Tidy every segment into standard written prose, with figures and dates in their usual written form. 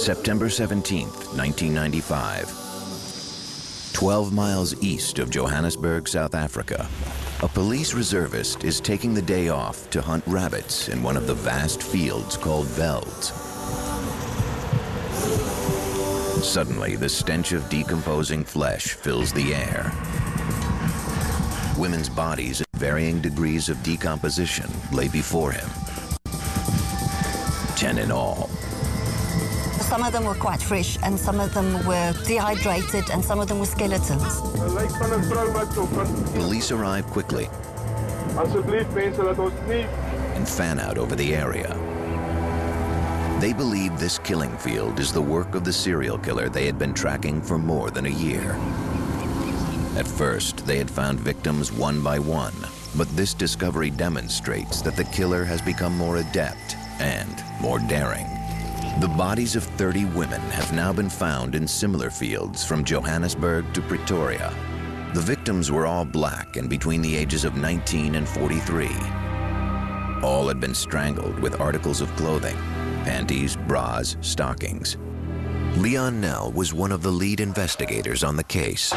September 17th, 1995. 12 miles east of Johannesburg, South Africa, a police reservist is taking the day off to hunt rabbits in one of the vast fields called velds. Suddenly, the stench of decomposing flesh fills the air. Women's bodies at varying degrees of decomposition lay before him. 10 in all. Some of them were quite fresh, and some of them were dehydrated, and some of them were skeletons. Police arrive quickly and fan out over the area. They believe this killing field is the work of the serial killer they had been tracking for more than a year. At first, they had found victims one by one, but this discovery demonstrates that the killer has become more adept and more daring. The bodies of 30 women have now been found in similar fields from Johannesburg to Pretoria. The victims were all black and between the ages of 19 and 43. All had been strangled with articles of clothing: panties, bras, stockings. Leon Nel was one of the lead investigators on the case.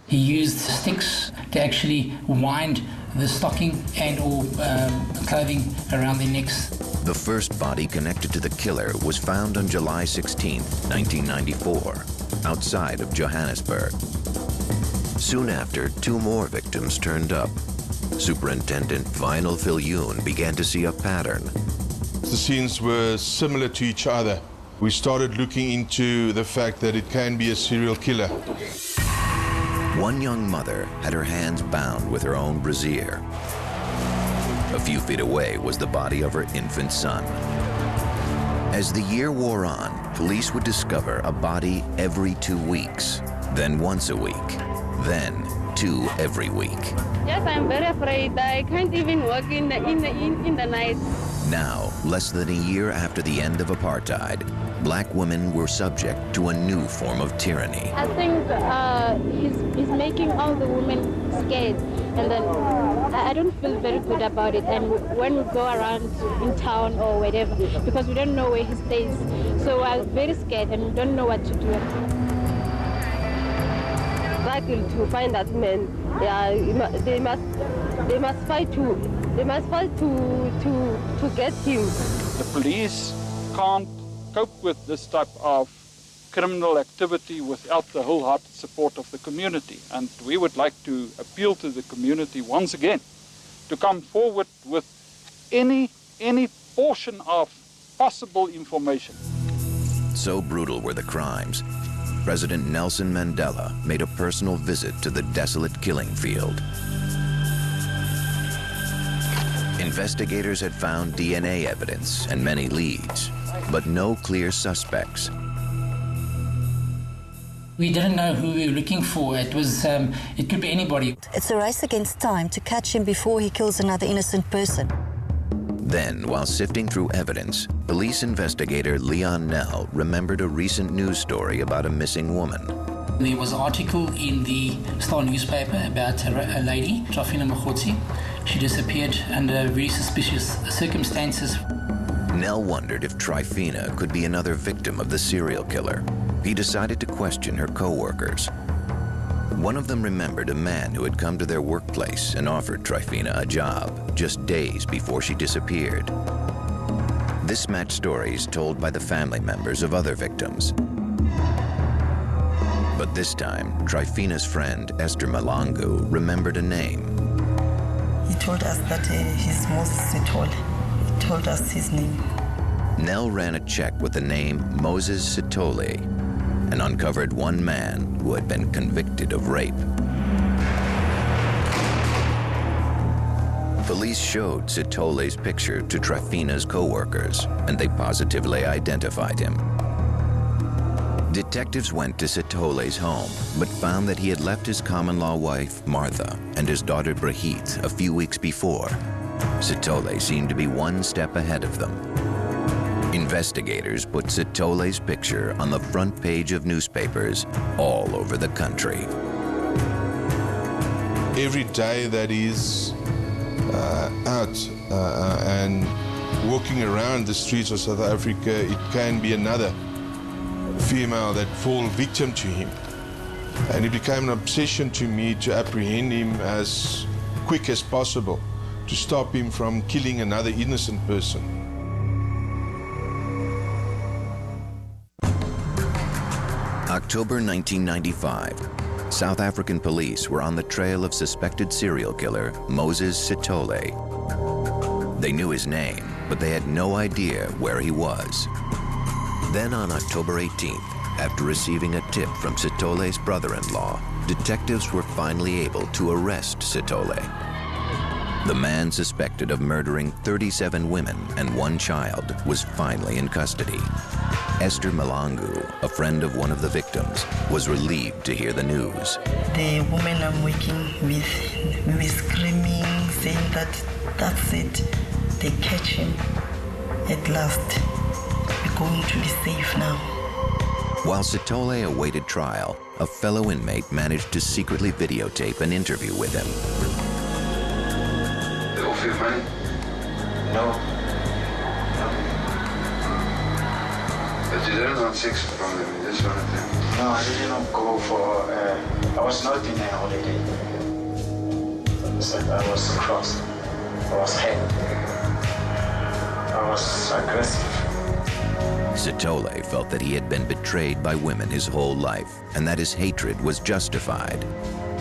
He used sticks to actually wind the stocking and or clothing around their necks. The first body connected to the killer was found on July 16, 1994, outside of Johannesburg. Soon after, 2 more victims turned up. Superintendent Vinyl Viljoen began to see a pattern. The scenes were similar to each other. We started looking into the fact that it can be a serial killer. One young mother had her hands bound with her own brassiere. A few feet away was the body of her infant son. As the year wore on, police would discover a body every 2 weeks, then once a week, then 2 every week. Yes, I'm very afraid. I can't even walk in the night. Now, less than a year after the end of apartheid, black women were subject to a new form of tyranny. I think he's making all the women scared, and then I don't feel very good about it. And when we go around in town or whatever, because we don't know where he stays, so I'm very scared and we don't know what to do. Struggle to find that man. They must fight to get him. The police can't cope with this type of criminal activity without the wholehearted support of the community. And we would like to appeal to the community once again to come forward with any portion of possible information. So brutal were the crimes, President Nelson Mandela made a personal visit to the desolate killing field. Investigators had found DNA evidence and many leads, but no clear suspects. We didn't know who we were looking for. It could be anybody. It's a race against time to catch him before he kills another innocent person. Then, while sifting through evidence, police investigator Leon Nel remembered a recent news story about a missing woman. There was an article in the Star newspaper about a lady, Trifina Mokgotsi. She disappeared under very suspicious circumstances. Nel wondered if Trifina could be another victim of the serial killer. He decided to question her co-workers. One of them remembered a man who had come to their workplace and offered Trifina a job just days before she disappeared. This matched stories told by the family members of other victims. But this time, Trifina's friend, Esther Malangu, remembered a name. He told us that he's Moses Sithole. He told us his name. Nel ran a check with the name Moses Sithole and uncovered one man who had been convicted of rape. Police showed Sithole's picture to Trifina's co-workers, and they positively identified him. Detectives went to Sithole's home, but found that he had left his common-law wife, Martha, and his daughter, Brigitte, a few weeks before. Sithole seemed to be one step ahead of them. Investigators put Sithole's picture on the front page of newspapers all over the country. Every day that he's out and walking around the streets of South Africa, it can be another female that fall victim to him. And it became an obsession to me to apprehend him as quick as possible, to stop him from killing another innocent person. October 1995. South African police were on the trail of suspected serial killer Moses Sithole. They knew his name, but they had no idea where he was. Then on October 18th, after receiving a tip from Sithole's brother-in-law, detectives were finally able to arrest Sithole. The man suspected of murdering 37 women and 1 child was finally in custody. Esther Malangu, a friend of one of the victims, was relieved to hear the news. The woman I'm working with, we were screaming, saying that that's it, they catch him at last. We're going to be safe now. While Sithole awaited trial, a fellow inmate managed to secretly videotape an interview with him. They offer you money? No. But you didn't want sex from them, you just wanted them? No, I didn't go for, I was not in a holiday. I was crossed, I was hurt, I was aggressive. Sithole felt that he had been betrayed by women his whole life and that his hatred was justified.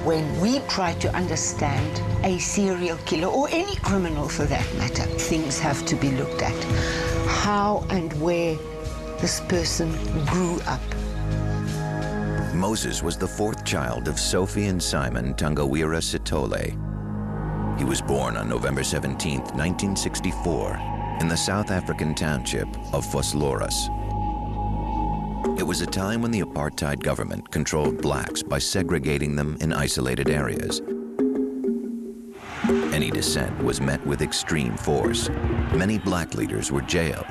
When we try to understand a serial killer, or any criminal for that matter, things have to be looked at. How and where this person grew up. Moses was the 4th child of Sophie and Simon Tangawira Sithole. He was born on November 17, 1964, in the South African township of Vosloorus. It was a time when the apartheid government controlled blacks by segregating them in isolated areas. Any dissent was met with extreme force. Many black leaders were jailed.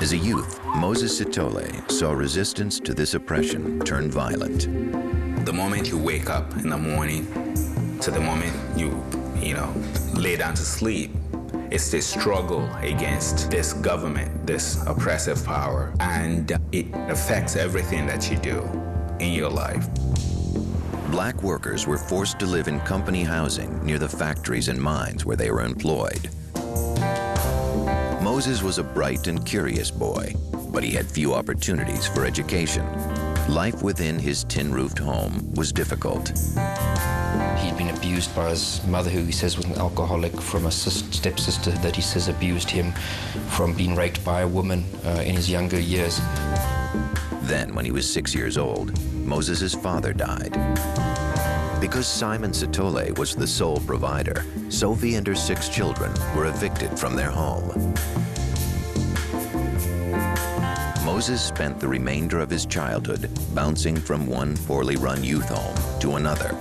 As a youth, Moses Sithole saw resistance to this oppression turn violent. The moment you wake up in the morning to the moment you lay down to sleep, it's this struggle against this government, this oppressive power, and it affects everything that you do in your life. Black workers were forced to live in company housing near the factories and mines where they were employed. Moses was a bright and curious boy, but he had few opportunities for education. Life within his tin-roofed home was difficult. He'd been abused by his mother, who he says was an alcoholic, from a stepsister that he says abused him, from being raped by a woman in his younger years. Then, when he was 6 years old, Moses' father died. Because Simon Sithole was the sole provider, Sophie and her 6 children were evicted from their home. Moses spent the remainder of his childhood bouncing from one poorly run youth home to another.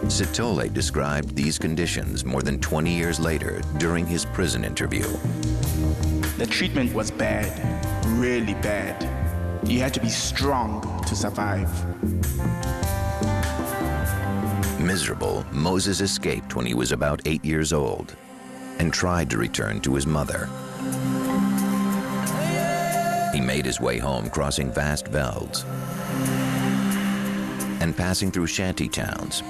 Sithole described these conditions more than 20 years later during his prison interview. The treatment was bad, really bad. You had to be strong to survive. Miserable, Moses escaped when he was about 8 years old and tried to return to his mother. He made his way home crossing vast velds and passing through shanty towns.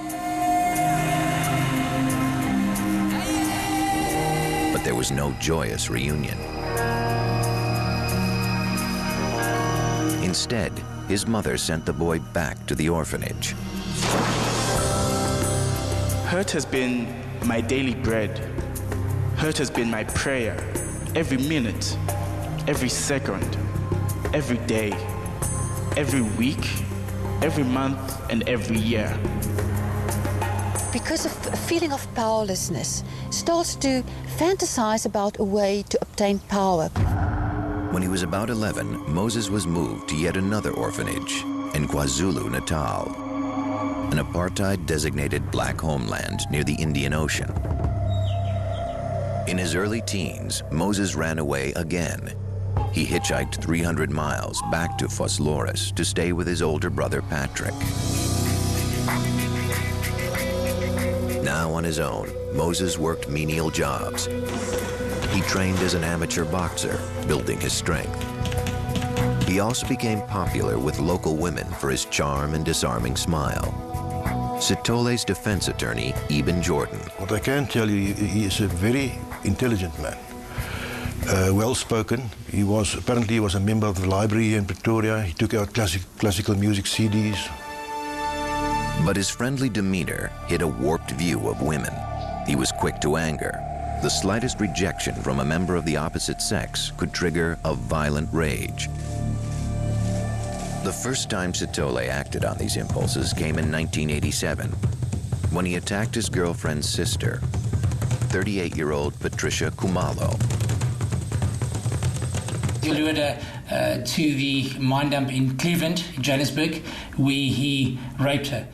But there was no joyous reunion. Instead, his mother sent the boy back to the orphanage. Hurt has been my daily bread. Hurt has been my prayer. Every minute, every second, every day, every week, every month, and every year. Because of a feeling of powerlessness, starts to fantasize about a way to obtain power. When he was about 11, Moses was moved to yet another orphanage in KwaZulu-Natal, an apartheid-designated black homeland near the Indian Ocean. In his early teens, Moses ran away again. He hitchhiked 300 miles back to Vosloorus to stay with his older brother Patrick. Now on his own, Moses worked menial jobs. He trained as an amateur boxer, building his strength. He also became popular with local women for his charm and disarming smile. Sithole's defense attorney, Eben Jordan. What I can tell you, he is a very intelligent man. Well-spoken. Apparently he was a member of the library in Pretoria. He took out classical music CDs. But his friendly demeanor hid a warped view of women. He was quick to anger. The slightest rejection from a member of the opposite sex could trigger a violent rage. The first time Sithole acted on these impulses came in 1987, when he attacked his girlfriend's sister, 38-year-old Patricia Khumalo. He lured her to the mine dump in Cleveland, Johannesburg, where he raped her.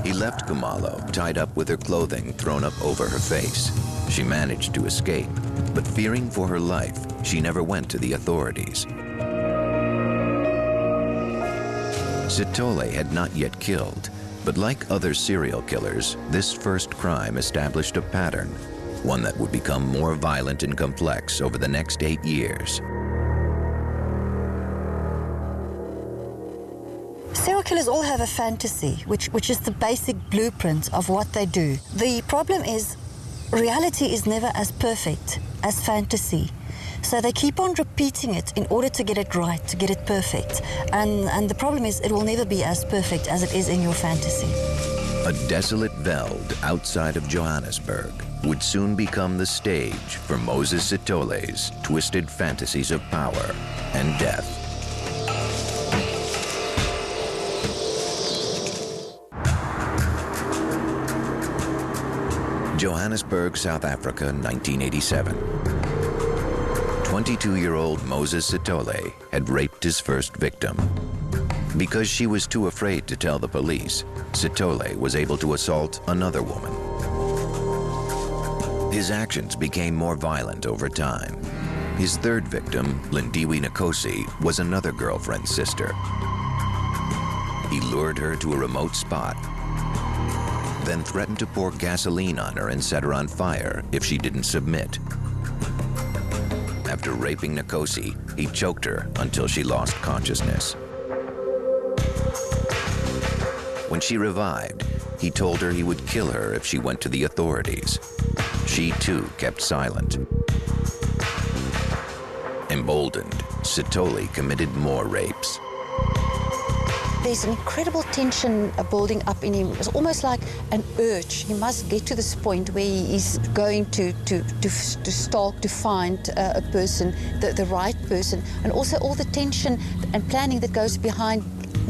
He left Khumalo tied up with her clothing thrown up over her face. She managed to escape, but fearing for her life, she never went to the authorities. Sithole had not yet killed, but like other serial killers, this first crime established a pattern, one that would become more violent and complex over the next 8 years. Serial killers all have a fantasy, which is the basic blueprint of what they do. The problem is, reality is never as perfect as fantasy. So they keep on repeating it in order to get it right, to get it perfect. And the problem is, it will never be as perfect as it is in your fantasy. A desolate veld outside of Johannesburg would soon become the stage for Moses Sithole's twisted fantasies of power and death. Johannesburg, South Africa, 1987. 22-year-old Moses Sithole had raped his first victim. Because she was too afraid to tell the police, Sithole was able to assault another woman. His actions became more violent over time. His third victim, Lindiwe Nkosi, was another girlfriend's sister. He lured her to a remote spot, then threatened to pour gasoline on her and set her on fire if she didn't submit. After raping Nkosi, he choked her until she lost consciousness. When she revived, he told her he would kill her if she went to the authorities. She too kept silent. Emboldened, Sithole committed more rapes. There's an incredible tension building up in him. It's almost like an urge. He must get to this point where he is going to stalk, to find a person, the right person, and also all the tension and planning that goes behind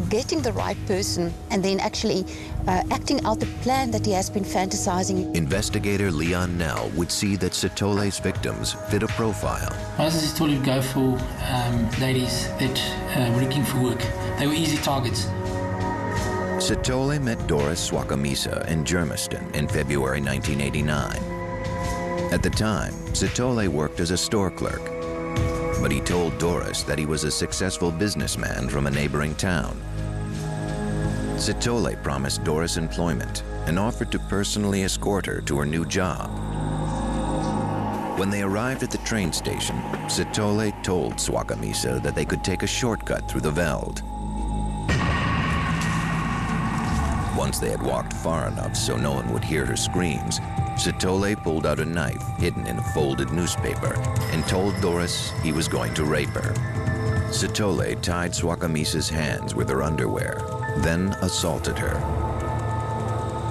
getting the right person and then actually acting out the plan that he has been fantasizing. Investigator Leon Nell would see that Sithole's victims fit a profile. Moses Sithole would go for ladies that were looking for work. They were easy targets. Sithole met Doris Swakamisa in Germiston in February 1989. At the time, Sithole worked as a store clerk, but he told Doris that he was a successful businessman from a neighboring town. Sithole promised Doris employment and offered to personally escort her to her new job. When they arrived at the train station, Sithole told Swakamisa that they could take a shortcut through the veld. Once they had walked far enough so no one would hear her screams, Sithole pulled out a knife hidden in a folded newspaper and told Doris he was going to rape her. Sithole tied Swakamisa's hands with her underwear, then assaulted her.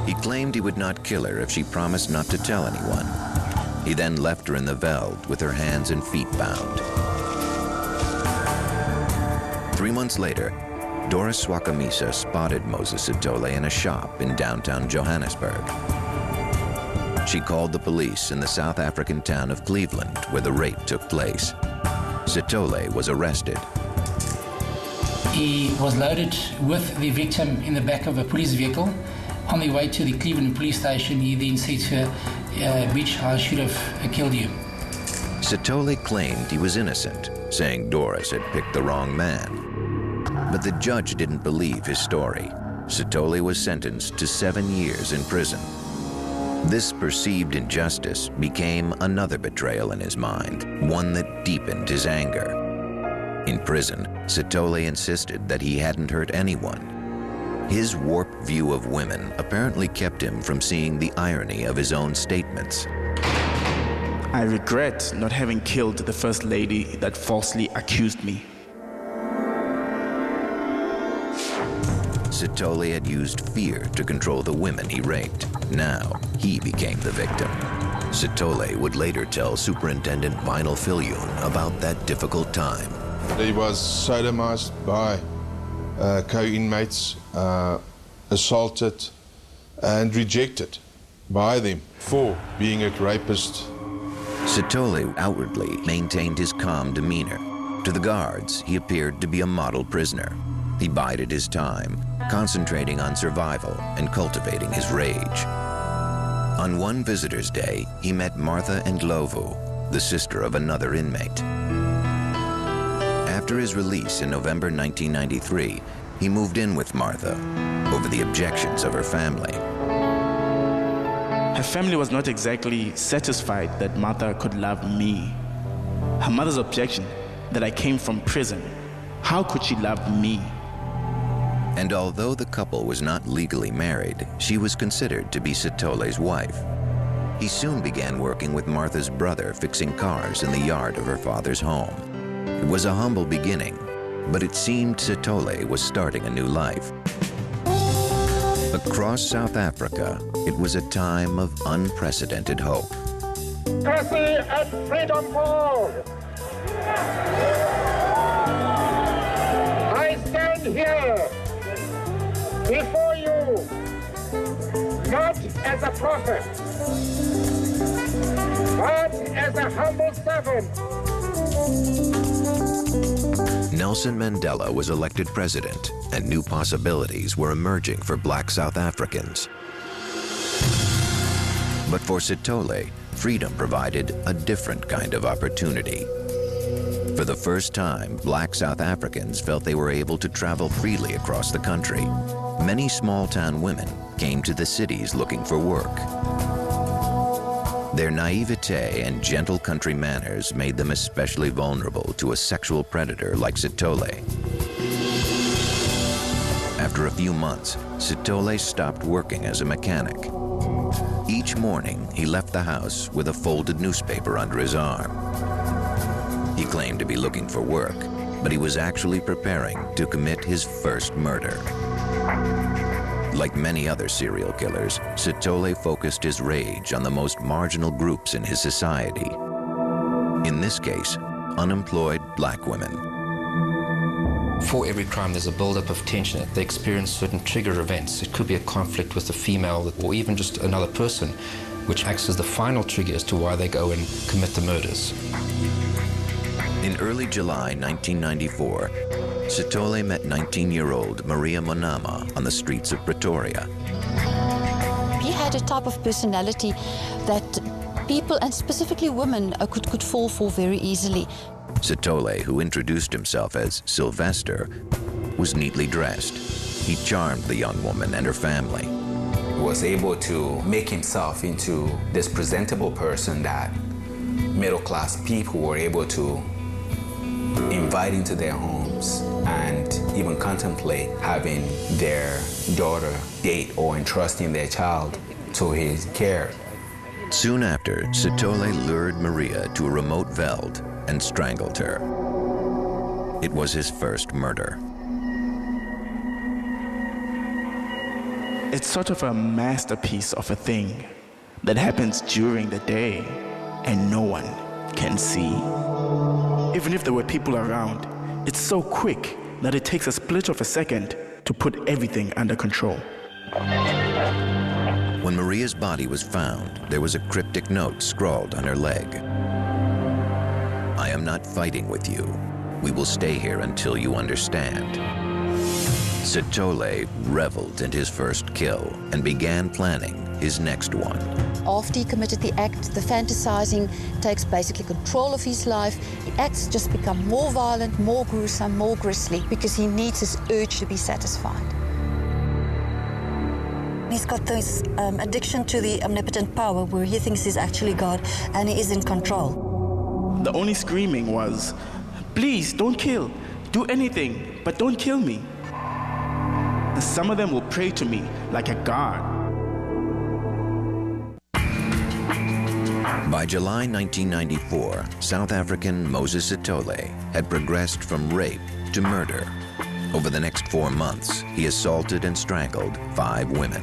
He claimed he would not kill her if she promised not to tell anyone. He then left her in the veld with her hands and feet bound. 3 months later, Doris Swakamisa spotted Moses Sithole in a shop in downtown Johannesburg. She called the police in the South African town of Cleveland, where the rape took place. Sithole was arrested. He was loaded with the victim in the back of a police vehicle. On the way to the Cleveland police station, he then said to her, "Bitch, I should have killed you." Sithole claimed he was innocent, saying Doris had picked the wrong man. But the judge didn't believe his story. Sithole was sentenced to 7 years in prison. This perceived injustice became another betrayal in his mind, one that deepened his anger. In prison, Sithole insisted that he hadn't hurt anyone. His warped view of women apparently kept him from seeing the irony of his own statements. I regret not having killed the first lady that falsely accused me. Sithole had used fear to control the women he raped. Now, he became the victim. Sithole would later tell Superintendent Vinyl Filioun about that difficult time. He was sodomized by co-inmates, assaulted and rejected by them for being a rapist. Sithole outwardly maintained his calm demeanor. To the guards, he appeared to be a model prisoner. He bided his time, concentrating on survival and cultivating his rage. On one visitor's day, he met Martha Ndlovu, the sister of another inmate. After his release in November 1993, he moved in with Martha over the objections of her family. Her family was not exactly satisfied that Martha could love me. Her mother's objection that I came from prison. How could she love me? And although the couple was not legally married, she was considered to be Sithole's wife. He soon began working with Martha's brother, fixing cars in the yard of her father's home. It was a humble beginning, but it seemed Sithole was starting a new life. Across South Africa, it was a time of unprecedented hope. Democracy and freedom for all. I stand here before you, not as a prophet, but as a humble servant. Nelson Mandela was elected president, and new possibilities were emerging for black South Africans. But for Sithole, freedom provided a different kind of opportunity. For the first time, black South Africans felt they were able to travel freely across the country. Many small-town women came to the cities looking for work. Their naivete and gentle country manners made them especially vulnerable to a sexual predator like Sithole. After a few months, Sithole stopped working as a mechanic. Each morning, he left the house with a folded newspaper under his arm. He claimed to be looking for work, but he was actually preparing to commit his first murder. Like many other serial killers, Sithole focused his rage on the most marginal groups in his society. In this case, unemployed black women. For every crime, there's a build-up of tension. They experience certain trigger events. It could be a conflict with a female or even just another person, which acts as the final trigger as to why they go and commit the murders. In early July 1994, Sithole met 19-year-old Maria Monama on the streets of Pretoria. He had a type of personality that people, and specifically women, could fall for very easily. Sithole, who introduced himself as Sylvester, was neatly dressed. He charmed the young woman and her family. He was able to make himself into this presentable person that middle-class people were able to invite into their homes and even contemplate having their daughter date or entrusting their child to his care. Soon after, Sithole lured Maria to a remote veld and strangled her. It was his first murder. It's sort of a masterpiece of a thing that happens during the day and no one can see. Even if there were people around, it's so quick that it takes a split of a second to put everything under control. When Maria's body was found, there was a cryptic note scrawled on her leg. "I am not fighting with you. We will stay here until you understand." Sithole reveled in his first kill and began planning his next one. After he committed the act, the fantasizing takes basically control of his life. The acts just become more violent, more gruesome, more grisly, because he needs his urge to be satisfied. He's got this addiction to the omnipotent power where he thinks he's actually God and he is in control. The only screaming was, please, don't kill. Do anything, but don't kill me. And some of them will pray to me like a god. By July 1994, South African Moses Sithole had progressed from rape to murder. Over the next 4 months, he assaulted and strangled 5 women.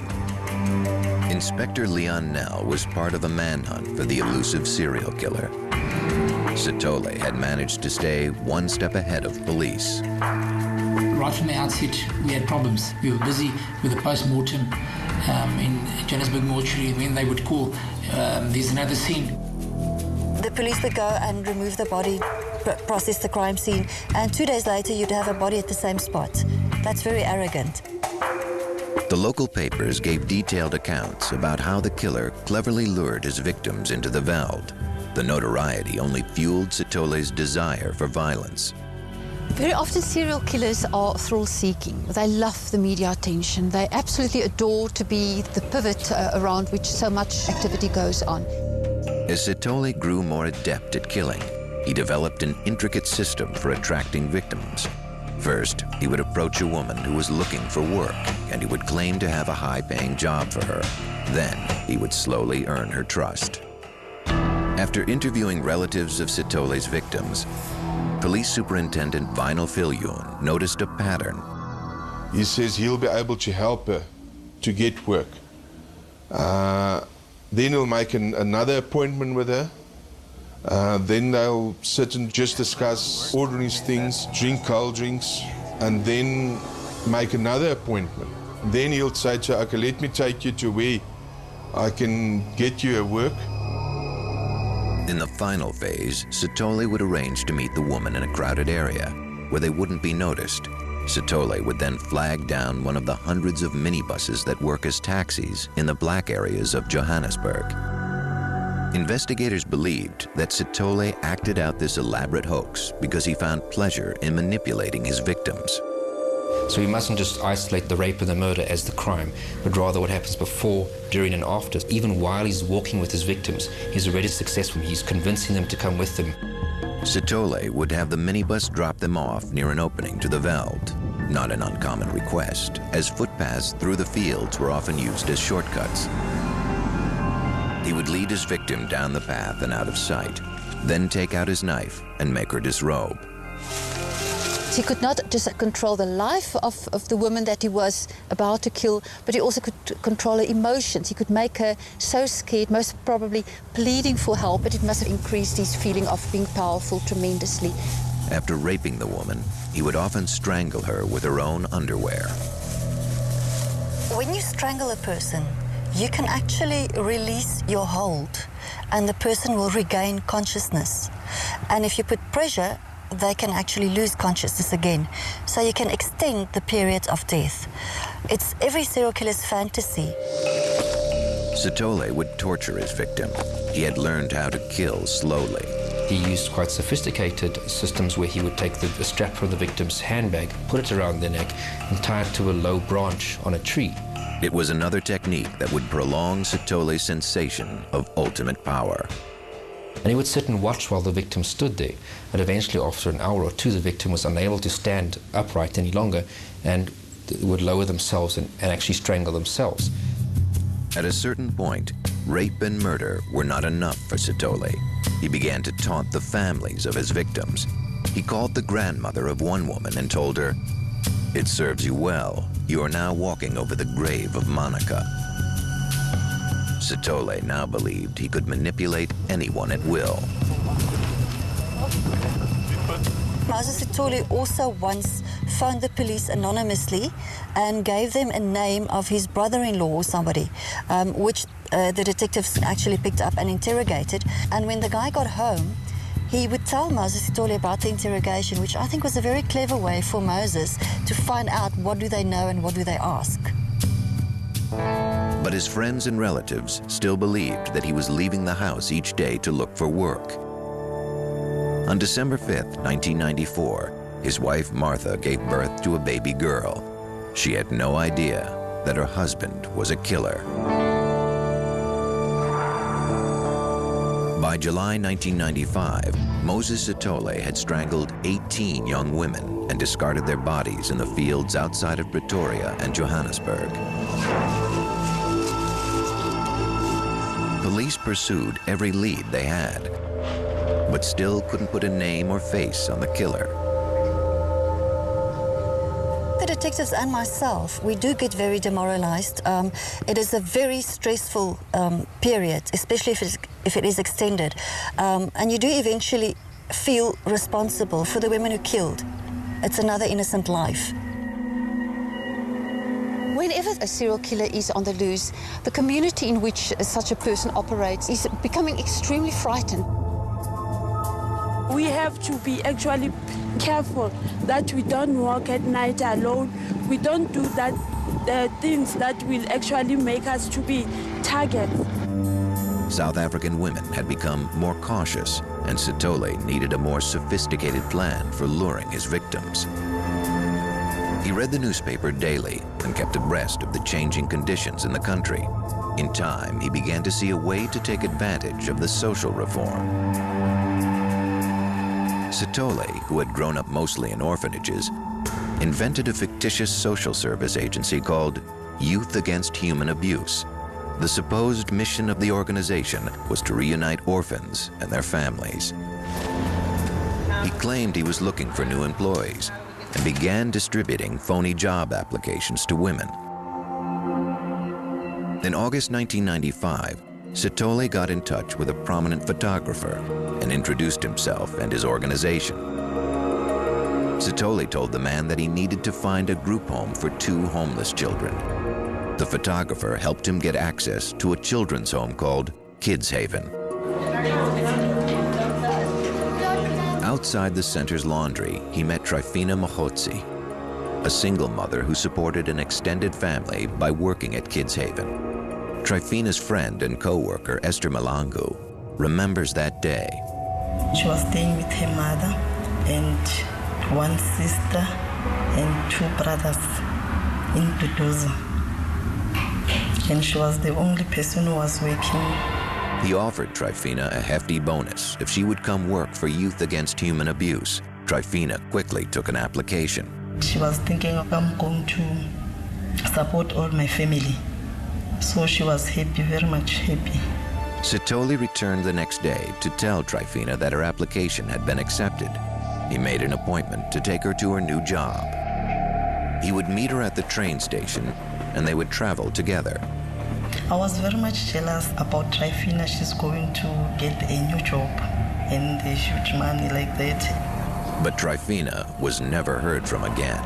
Inspector Leon Nell was part of a manhunt for the elusive serial killer. Sithole had managed to stay one step ahead of police. Right from the outset, we had problems. We were busy with the post-mortem in Johannesburg mortuary. When they would call, there's another scene. The police would go and remove the body, process the crime scene, and 2 days later you'd have a body at the same spot. That's very arrogant. The local papers gave detailed accounts about how the killer cleverly lured his victims into the veld. The notoriety only fueled Sithole's desire for violence. Very often serial killers are thrill-seeking. They love the media attention. They absolutely adore to be the pivot around which so much activity goes on. As Sithole grew more adept at killing, he developed an intricate system for attracting victims. First, he would approach a woman who was looking for work, and he would claim to have a high-paying job for her. Then, he would slowly earn her trust. After interviewing relatives of Sithole's victims, Police Superintendent Vinyl Viljoen noticed a pattern. He says he'll be able to help her to get work. Then he'll make another appointment with her. Then they'll sit and just discuss ordinary things, drink cold drinks, and then make another appointment. Then he'll say to her, okay, let me take you to where I can get you a work. In the final phase, Sithole would arrange to meet the woman in a crowded area where they wouldn't be noticed. Sithole would then flag down one of the hundreds of minibuses that work as taxis in the black areas of Johannesburg. Investigators believed that Sithole acted out this elaborate hoax because he found pleasure in manipulating his victims. So we mustn't just isolate the rape and the murder as the crime, but rather what happens before, during and after. Even while he's walking with his victims, he's already successful. He's convincing them to come with him. Sithole would have the minibus drop them off near an opening to the veld. Not an uncommon request, as footpaths through the fields were often used as shortcuts. He would lead his victim down the path and out of sight, then take out his knife and make her disrobe. He could not just control the life of the woman that he was about to kill, but he also could control her emotions. He could make her so scared, most probably pleading for help, but it must have increased his feeling of being powerful tremendously. After raping the woman, he would often strangle her with her own underwear. When you strangle a person, you can actually release your hold and the person will regain consciousness. And if you put pressure, they can actually lose consciousness again. So you can extend the period of death. It's every serial killer's fantasy. Sithole would torture his victim. He had learned how to kill slowly. He used quite sophisticated systems where he would take the strap from the victim's handbag, put it around their neck, and tie it to a low branch on a tree. It was another technique that would prolong Sithole's sensation of ultimate power. And he would sit and watch while the victim stood there. And eventually, after an hour or two, the victim was unable to stand upright any longer and would lower themselves and actually strangle themselves. At a certain point, rape and murder were not enough for Sithole. He began to taunt the families of his victims. He called the grandmother of one woman and told her, "It serves you well. You are now walking over the grave of Monica." Sithole now believed he could manipulate anyone at will. Moses Sithole also once phoned the police anonymously and gave them a name of his brother-in-law or somebody, which the detectives actually picked up and interrogated. And when the guy got home, he would tell Moses Sithole about the interrogation, which I think was a very clever way for Moses to find out what do they know and what do they ask. But his friends and relatives still believed that he was leaving the house each day to look for work. On December 5th, 1994, his wife Martha gave birth to a baby girl. She had no idea that her husband was a killer. By July 1995, Moses Sithole had strangled 18 young women and discarded their bodies in the fields outside of Pretoria and Johannesburg. Police pursued every lead they had, but still couldn't put a name or face on the killer. The detectives and myself, we do get very demoralized. It is a very stressful period, especially if it is extended. And you do eventually feel responsible for the women who killed. It's another innocent life. Whenever a serial killer is on the loose, the community in which such a person operates is becoming extremely frightened. We have to be actually careful that we don't walk at night alone. We don't do things that will actually make us to be targets. South African women had become more cautious, and Sithole needed a more sophisticated plan for luring his victims. He read the newspaper daily and kept abreast of the changing conditions in the country. In time, he began to see a way to take advantage of the social reform. Sithole, who had grown up mostly in orphanages, invented a fictitious social service agency called Youth Against Human Abuse. The supposed mission of the organization was to reunite orphans and their families. He claimed he was looking for new employees and began distributing phony job applications to women. In August 1995, Sithole got in touch with a prominent photographer and introduced himself and his organization. Sithole told the man that he needed to find a group home for 2 homeless children. The photographer helped him get access to a children's home called Kids Haven. Outside the center's laundry, he met Trifina Mahotsi, a single mother who supported an extended family by working at Kids Haven. Trifina's friend and co-worker, Esther Malangu, remembers that day. She was staying with her mother and 1 sister and 2 brothers in Pretoria. And she was the only person who was working. He offered Trifina a hefty bonus if she would come work for Youth Against Human Abuse. Trifina quickly took an application. She was thinking, I'm going to support all my family. So she was happy, very much happy. Sithole returned the next day to tell Trifina that her application had been accepted. He made an appointment to take her to her new job. He would meet her at the train station and they would travel together. I was very much jealous about Trifina. She's going to get a new job and a huge money like that. But Trifina was never heard from again.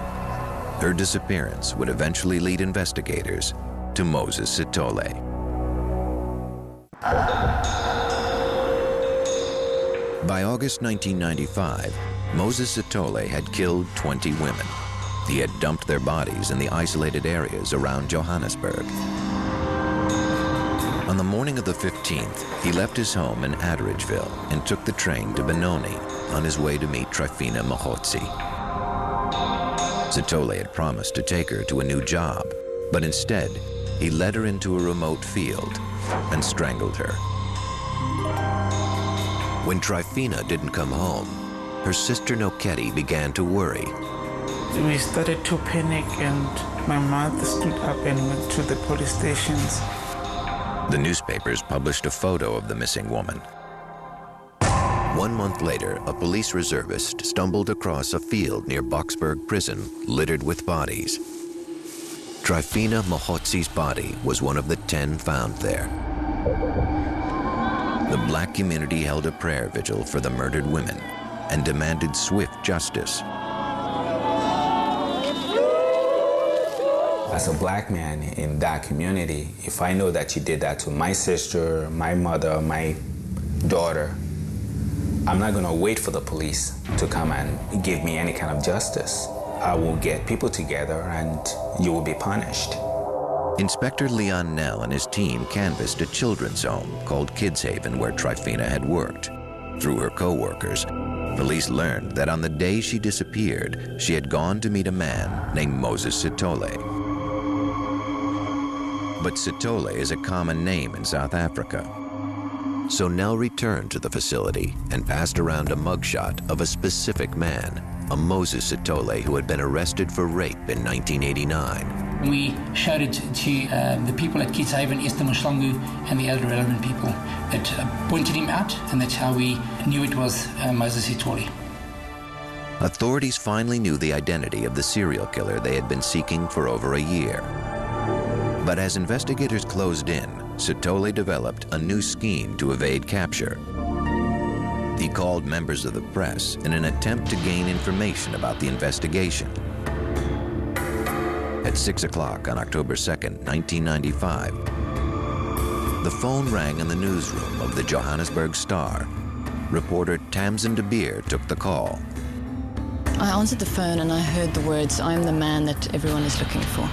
Her disappearance would eventually lead investigators to Moses Sithole. By August 1995, Moses Sithole had killed 20 women. He had dumped their bodies in the isolated areas around Johannesburg. On the morning of the 15th, he left his home in Atteridgeville and took the train to Benoni on his way to meet Trifina Mahotsi. Sithole had promised to take her to a new job, but instead, he led her into a remote field and strangled her. When Trifina didn't come home, her sister Noketi began to worry. We started to panic and my mother stood up and went to the police stations. The newspapers published a photo of the missing woman. 1 month later, a police reservist stumbled across a field near Boksburg prison littered with bodies. Trifina Mahotsi's body was one of the 10 found there. The black community held a prayer vigil for the murdered women and demanded swift justice. As a black man in that community, if I know that you did that to my sister, my mother, my daughter, I'm not gonna wait for the police to come and give me any kind of justice. I will get people together and you will be punished. Inspector Leon Nell and his team canvassed a children's home called Kids Haven where Trifina had worked. Through her co-workers, police learned that on the day she disappeared, she had gone to meet a man named Moses Sithole. But Sithole is a common name in South Africa. So Nell returned to the facility and passed around a mugshot of a specific man, a Moses Sithole who had been arrested for rape in 1989. We showed it to the people at Kids Haven, Esther Mshlangu, and the other relevant people that pointed him out, and that's how we knew it was Moses Sithole. Authorities finally knew the identity of the serial killer they had been seeking for over a year. But as investigators closed in, Sithole developed a new scheme to evade capture. He called members of the press in an attempt to gain information about the investigation. At 6 o'clock on October 2nd, 1995, the phone rang in the newsroom of the Johannesburg Star. Reporter Tamsin de Beer took the call. I answered the phone and I heard the words, "I'm the man that everyone is looking for."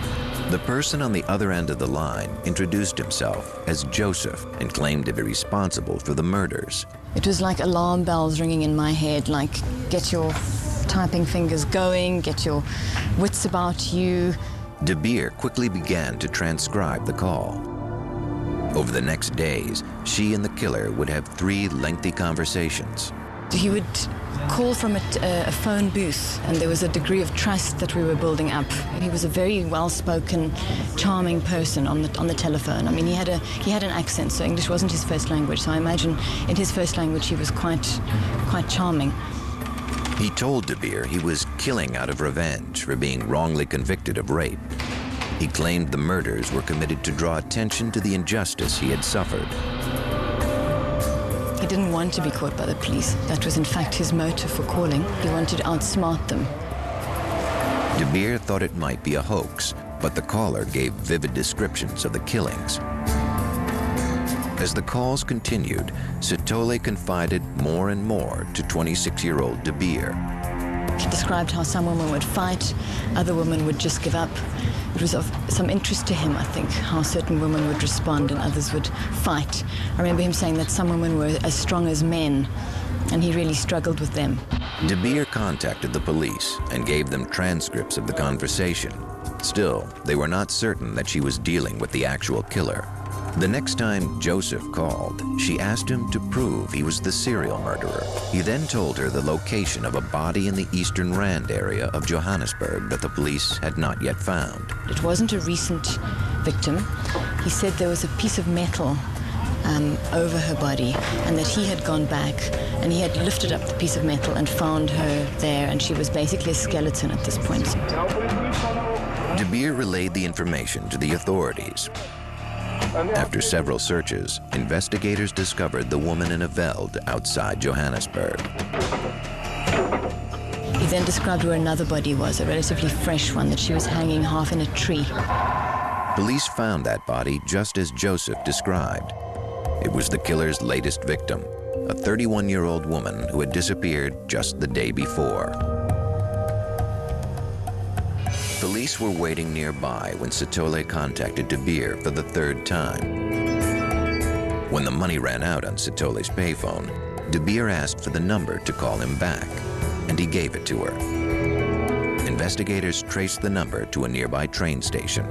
The person on the other end of the line introduced himself as Joseph and claimed to be responsible for the murders. It was like alarm bells ringing in my head, like, get your typing fingers going, get your wits about you. De Beer quickly began to transcribe the call. Over the next days, she and the killer would have 3 lengthy conversations. He would call from a phone booth, and there was a degree of trust that we were building up. He was a very well-spoken, charming person on the telephone. I mean, he had an accent, so English wasn't his first language. So I imagine in his first language he was quite charming. He told De Beer he was killing out of revenge for being wrongly convicted of rape. He claimed the murders were committed to draw attention to the injustice he had suffered. He didn't want to be caught by the police. That was in fact his motive for calling. He wanted to outsmart them. De Beer thought it might be a hoax, but the caller gave vivid descriptions of the killings. As the calls continued, Sithole confided more and more to 26-year-old De Beer. He described how some women would fight, other women would just give up. It was of some interest to him, I think, how certain women would respond and others would fight. I remember him saying that some women were as strong as men, and he really struggled with them. De Beer contacted the police and gave them transcripts of the conversation. Still, they were not certain that she was dealing with the actual killer. The next time Joseph called, she asked him to prove he was the serial murderer. He then told her the location of a body in the Eastern Rand area of Johannesburg that the police had not yet found. It wasn't a recent victim. He said there was a piece of metal over her body and that he had gone back and he had lifted up the piece of metal and found her there, and she was basically a skeleton at this point. De Beer relayed the information to the authorities. After several searches, investigators discovered the woman in a veld outside Johannesburg. He then described where another body was, a relatively fresh one, that she was hanging half in a tree. Police found that body just as Joseph described. It was the killer's latest victim, a 31-year-old woman who had disappeared just the day before. Police were waiting nearby when Sithole contacted De Beer for the 3rd time. When the money ran out on Sithole's payphone, De Beer asked for the number to call him back, and he gave it to her. Investigators traced the number to a nearby train station.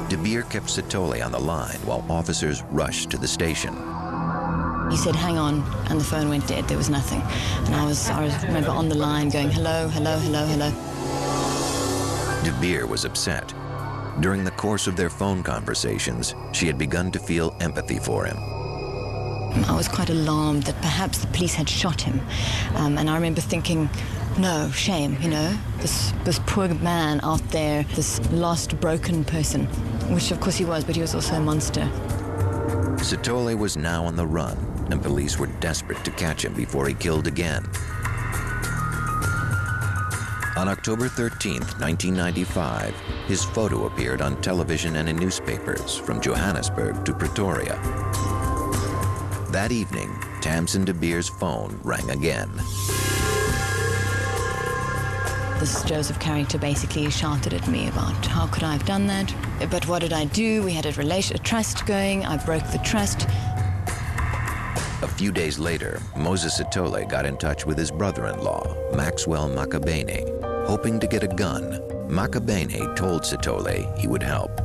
De Beer kept Sithole on the line while officers rushed to the station. He said, "Hang on," and the phone went dead. There was nothing. And I remember on the line going, "Hello, hello, hello, hello." De Beer was upset. During the course of their phone conversations, she had begun to feel empathy for him. I was quite alarmed that perhaps the police had shot him. And I remember thinking, no, shame, you know, this poor man out there, this lost, broken person, which of course he was, but he was also a monster. Sithole was now on the run, and police were desperate to catch him before he killed again. On October 13th, 1995, his photo appeared on television and in newspapers from Johannesburg to Pretoria. That evening, Tamsin de Beer's phone rang again. This Joseph character basically shouted at me about how could I have done that. But what did I do? We had a trust going. I broke the trust. A few days later, Moses Sithole got in touch with his brother-in-law, Maxwell Makabene, hoping to get a gun. Makabene told Sithole he would help.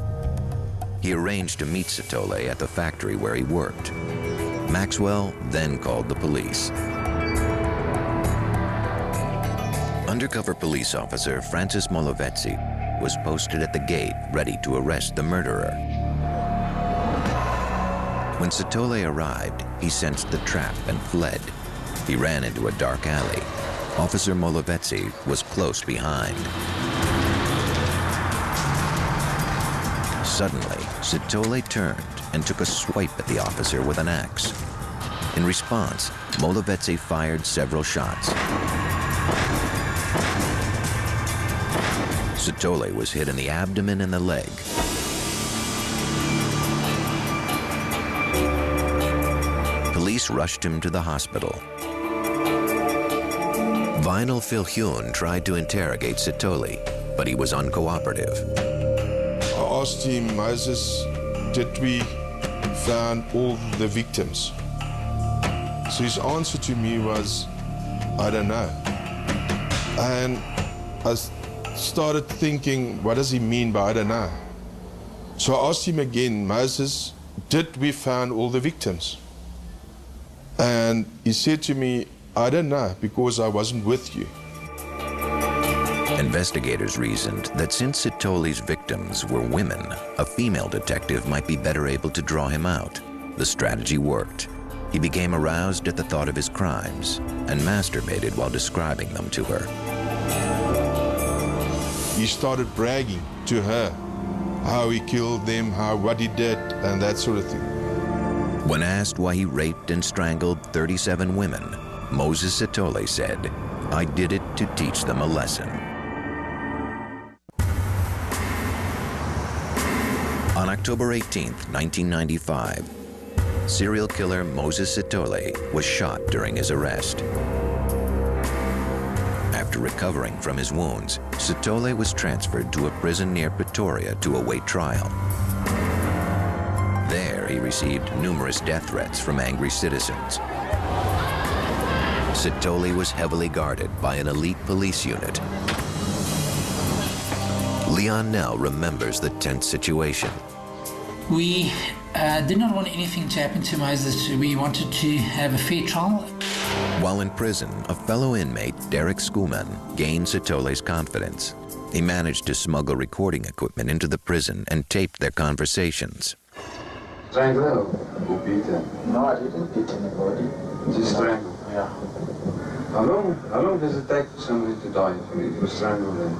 He arranged to meet Sithole at the factory where he worked. Maxwell then called the police. Undercover police officer Francis Molovetsi was posted at the gate ready to arrest the murderer. When Sithole arrived, he sensed the trap and fled. He ran into a dark alley. Officer Molovetsi was close behind. Suddenly, Sithole turned and took a swipe at the officer with an axe. In response, Molovetsi fired several shots. Sithole was hit in the abdomen and the leg. Police rushed him to the hospital. Vinal Philhune tried to interrogate Sithole, but he was uncooperative. I asked him, Moses, did we find all the victims? So his answer to me was, I don't know. And I started thinking, what does he mean by I don't know? So I asked him again, Moses, did we find all the victims? And he said to me, I don't know, because I wasn't with you. Investigators reasoned that since Sithole's victims were women, a female detective might be better able to draw him out. The strategy worked. He became aroused at the thought of his crimes and masturbated while describing them to her. He started bragging to her how he killed them, what he did, and that sort of thing. When asked why he raped and strangled 37 women, Moses Sithole said, I did it to teach them a lesson. On October 18, 1995, serial killer Moses Sithole was shot during his arrest. After recovering from his wounds, Sithole was transferred to a prison near Pretoria to await trial. There, he received numerous death threats from angry citizens. Sithole was heavily guarded by an elite police unit. Leon Nell remembers the tense situation. We did not want anything to happen to Moses. We wanted to have a fair trial. While in prison, a fellow inmate, Derek Schoolman, gained Sithole's confidence. He managed to smuggle recording equipment into the prison and taped their conversations. Strangle or beat him? No, I didn't beat anybody. Just strangle? Yeah. How long does it take for somebody to die if you strangle them?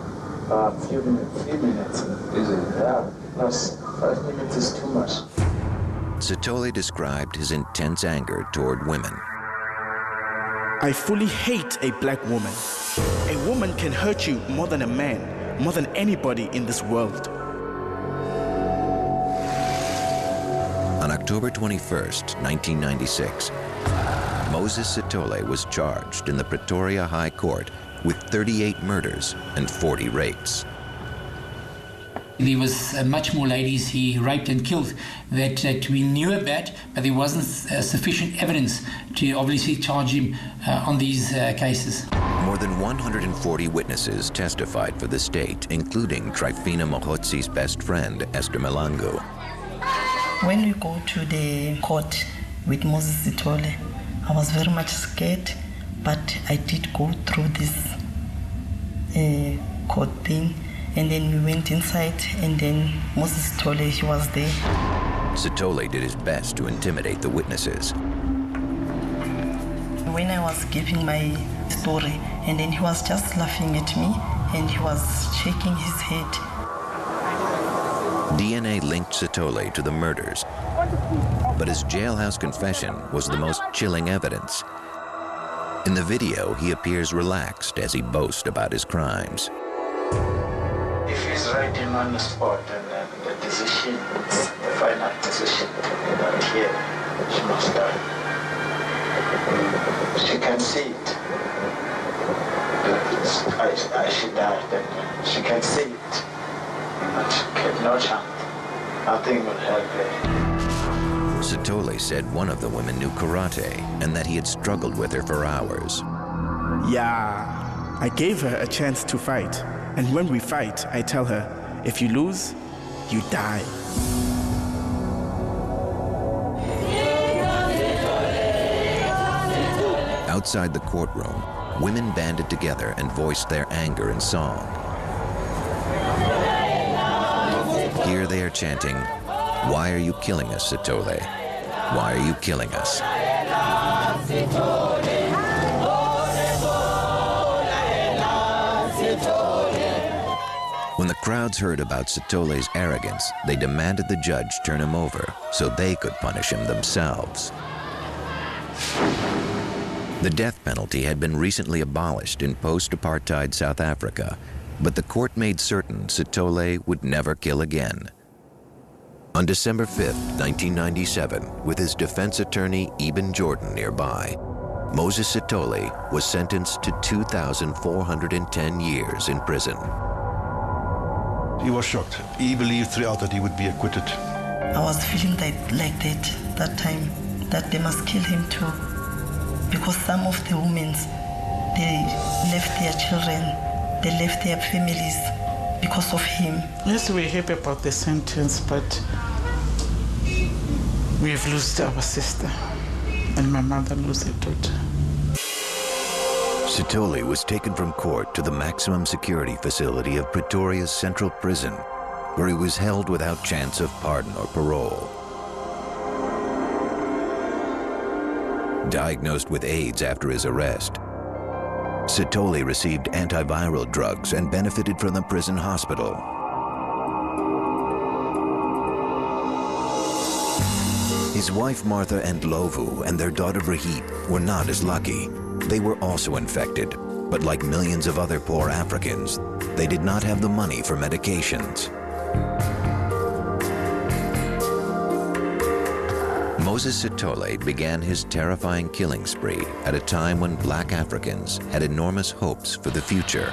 A few minutes. Is it? Yeah. No, 5 minutes is too much. Sithole described his intense anger toward women. I fully hate a black woman. A woman can hurt you more than a man, more than anybody in this world. On October 21st, 1996, Moses Sithole was charged in the Pretoria High Court with 38 murders and 40 rapes. There was much more ladies he raped and killed that we knew about, but there wasn't sufficient evidence to obviously charge him on these cases. More than 140 witnesses testified for the state, including Trifina Mohotsi's best friend, Esther Malango. When we go to the court with Moses Sithole, I was very much scared, but I did go through this court thing. And then we went inside, and then Moses Sithole, he was there. Sithole did his best to intimidate the witnesses. When I was giving my story, and then he was just laughing at me, and he was shaking his head. DNA linked Sithole to the murders, but his jailhouse confession was the most chilling evidence. In the video, he appears relaxed as he boasts about his crimes. If he's right in on the spot, and then the decision, the final decision, that here, she must die. She can see it. I should die, then she can see it. But she can no chance. Nothing will help her. Sithole said one of the women knew karate and that he had struggled with her for hours. Yeah, I gave her a chance to fight. And when we fight, I tell her, if you lose, you die. Outside the courtroom, women banded together and voiced their anger in song. Here they are chanting, "Why are you killing us, Sithole? Why are you killing us?" When the crowds heard about Sithole's arrogance, they demanded the judge turn him over so they could punish him themselves. The death penalty had been recently abolished in post-apartheid South Africa, but the court made certain Sithole would never kill again. On December 5, 1997, with his defense attorney Eben Jordan nearby, Moses Sithole was sentenced to 2,410 years in prison. He was shocked. He believed throughout that he would be acquitted. I was feeling like that time, that they must kill him too. Because some of the women, they left their children, they left their families because of him. Yes, we're happy about the sentence, but we've lost our sister and my mother lost her daughter. Sithole was taken from court to the maximum security facility of Pretoria's Central Prison, where he was held without chance of pardon or parole. Diagnosed with AIDS after his arrest, Sithole received antiviral drugs and benefited from the prison hospital. His wife Martha and Lovu and their daughter Brigitte were not as lucky. They were also infected, but like millions of other poor Africans, they did not have the money for medications. Moses Sithole began his terrifying killing spree at a time when black Africans had enormous hopes for the future.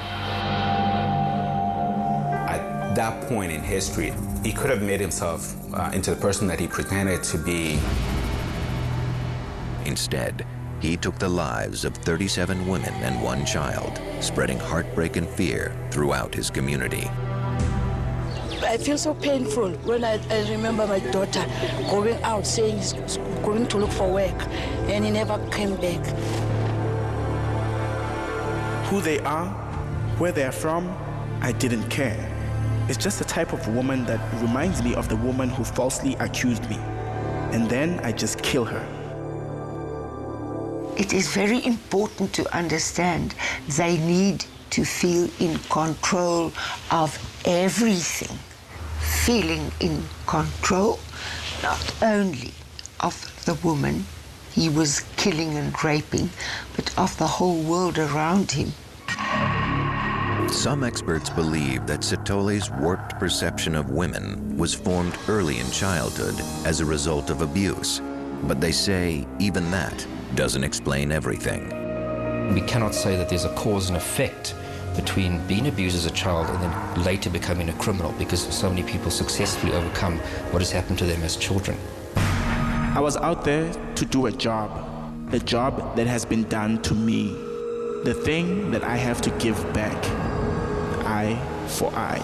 At that point in history, he could have made himself into the person that he pretended to be. Instead, he took the lives of 37 women and 1 child, spreading heartbreak and fear throughout his community. I feel so painful when I remember my daughter going out saying he's going to look for work, and he never came back. Who they are, where they are from, I didn't care. It's just the type of woman that reminds me of the woman who falsely accused me. And then I just kill her. It is very important to understand they need to feel in control of everything. Feeling in control not only of the woman he was killing and raping, but of the whole world around him. Some experts believe that Sithole's warped perception of women was formed early in childhood as a result of abuse. But they say even that doesn't explain everything. We cannot say that there's a cause and effect between being abused as a child and then later becoming a criminal, because so many people successfully overcome what has happened to them as children. I was out there to do a job that has been done to me, the thing that I have to give back, eye for eye.